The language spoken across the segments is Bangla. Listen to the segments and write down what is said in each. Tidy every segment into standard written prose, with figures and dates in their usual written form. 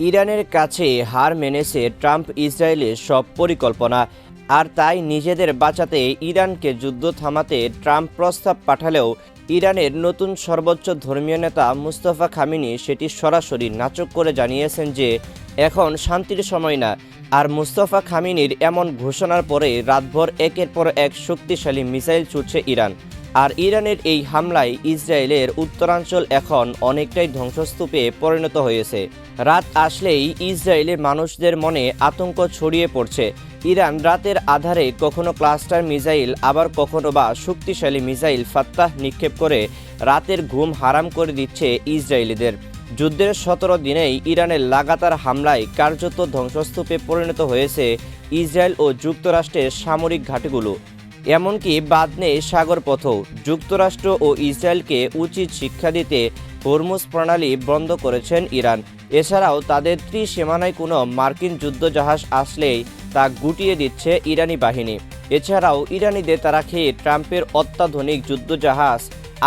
ইরানের কাছে হার মেনেছে ট্রাম্প ইসরায়েলের সব পরিকল্পনা। আর তাই নিজেদের বাঁচাতে ইরানকে যুদ্ধ থামাতে ট্রাম্প প্রস্তাব পাঠালেও ইরানের নতুন সর্বোচ্চ ধর্মীয় নেতা মুস্তাফা খামেনি সেটি সরাসরি নাকচ করে জানিয়েছেন যে এখন শান্তির সময় না। আর মুস্তাফা খামেনির এমন ঘোষণার পরে রাতভর একের পর এক শক্তিশালী মিসাইল ছুটছে ইরান। আর ইরানের এই হামলায় ইসরায়েলের উত্তরাঞ্চল এখন অনেকটাই ধ্বংসস্তূপে পরিণত হয়েছে। রাত আসলেই ইসরায়েলের মানুষদের মনে আতঙ্ক ছড়িয়ে পড়ছে। ইরান রাতের আধারে কখনো ক্লাস্টার মিসাইল আবার কখনো বা শক্তিশালী মিসাইল ফাত্তাহ নিক্ষেপ করে রাতের ঘুম হারাম করে দিচ্ছে ইসরায়েলিদের। যুদ্ধের 17 দিনেই ইরানের লাগাতার হামলায় কার্যত ধ্বংসস্তূপে পরিণত হয়েছে ইসরায়েল ও যুক্তরাষ্ট্রের সামরিক ঘাঁটিগুলো। এমনকি বাদ নেই সাগরপথও। যুক্তরাষ্ট্র ও ইসরায়েলকে উচিত শিক্ষা দিতে হরমুজ প্রণালী বন্ধ করেছেন ইরান। এছাড়াও তাদের ত্রিসীমানায় কোনো মার্কিন যুদ্ধজাহাজ আসলেই তা গুটিয়ে দিচ্ছে ইরানি বাহিনী। এছাড়াও ইরানিদের তারা খেয়ে ট্রাম্পের অত্যাধুনিক যুদ্ধজাহাজ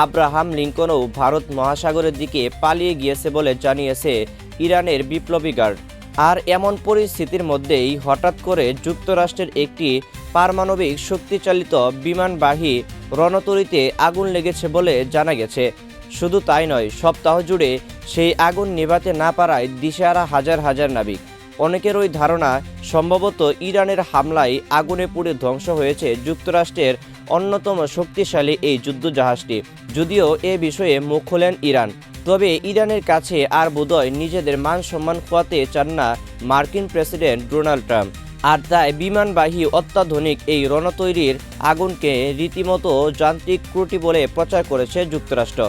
আব্রাহাম লিঙ্কনও ভারত মহাসাগরের দিকে পালিয়ে গিয়েছে বলে জানিয়েছে ইরানের বিপ্লবী গার্ড। আর এমন পরিস্থিতির মধ্যেই হঠাৎ করে যুক্তরাষ্ট্রের একটি পারমাণবিক শক্তিচালিত বিমানবাহী রণতরীতে আগুন লেগেছে বলে জানা গেছে। শুধু তাই নয়, সপ্তাহ জুড়ে সেই আগুন নেভাতে না পারায় দিশেহারা হাজার হাজার নাবিক। অনেকের ওই ধারণা সম্ভবত ইরানের হামলায় আগুনে পুড়ে ধ্বংস হয়েছে যুক্তরাষ্ট্রের অন্যতম শক্তিশালী এই যুদ্ধজাহাজটি। যদিও এ বিষয়ে মুখ খোলেন ইরান, তবে ইরানের কাছে আর বোধহয় নিজেদের মান সম্মান খোয়াতে চান না মার্কিন প্রেসিডেন্ট ডোনাল্ড ট্রাম্প। আর তাই বিমানবাহী অত্যাধুনিক এই রণতৈরির আগুনকে রীতিমতো যান্ত্রিক ত্রুটি বলে প্রচার করেছে যুক্তরাষ্ট্র।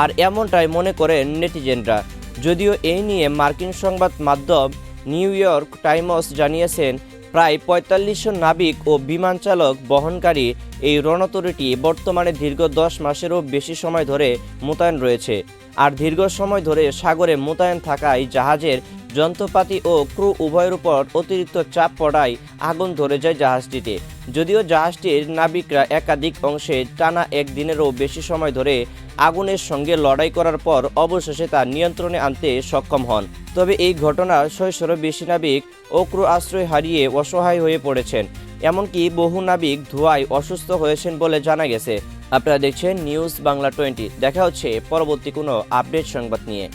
আর এমনটাই মনে করেন নেটিজেনরা। যদিও এই নিয়ে মার্কিন সংবাদ মাধ্যম নিউ ইয়র্ক টাইমস জানিয়েছেন প্রায় ৪৫০০ নাবিক ও বিমান চালক বহনকারী এই রণতরীটি বর্তমানে দীর্ঘ ১০ মাসেরও বেশি সময় ধরে মোতায়েন রয়েছে। আর দীর্ঘ সময় ধরে সাগরে মোতায়েন থাকায় জাহাজের যন্ত্রপাতি ও ক্রু উভয়ের উপর অতিরিক্ত চাপ পড়ায় আগুন ধরে যায় জাহাজটিতে। যদিও জাহাজটির নাবিকরা একাধিক অংশে টানা একদিনেরও বেশি সময় ধরে আগুনের সঙ্গে লড়াই করার পর অবশেষে তা নিয়ন্ত্রণে আনতে সক্ষম হন। তবে এই ঘটনার ৬০০-এরও বেশি নাবিক ও ক্রু আশ্রয় হারিয়ে অসহায় হয়ে পড়েছেন। এমনকি বহু নাবিক ধোঁয়ায় অসুস্থ হয়েছেন বলে জানা গেছে। আপনারা দেখছেন নিউজ বাংলা 20। দেখা হচ্ছে পরবর্তী কোনো আপডেট সংবাদ নিয়ে।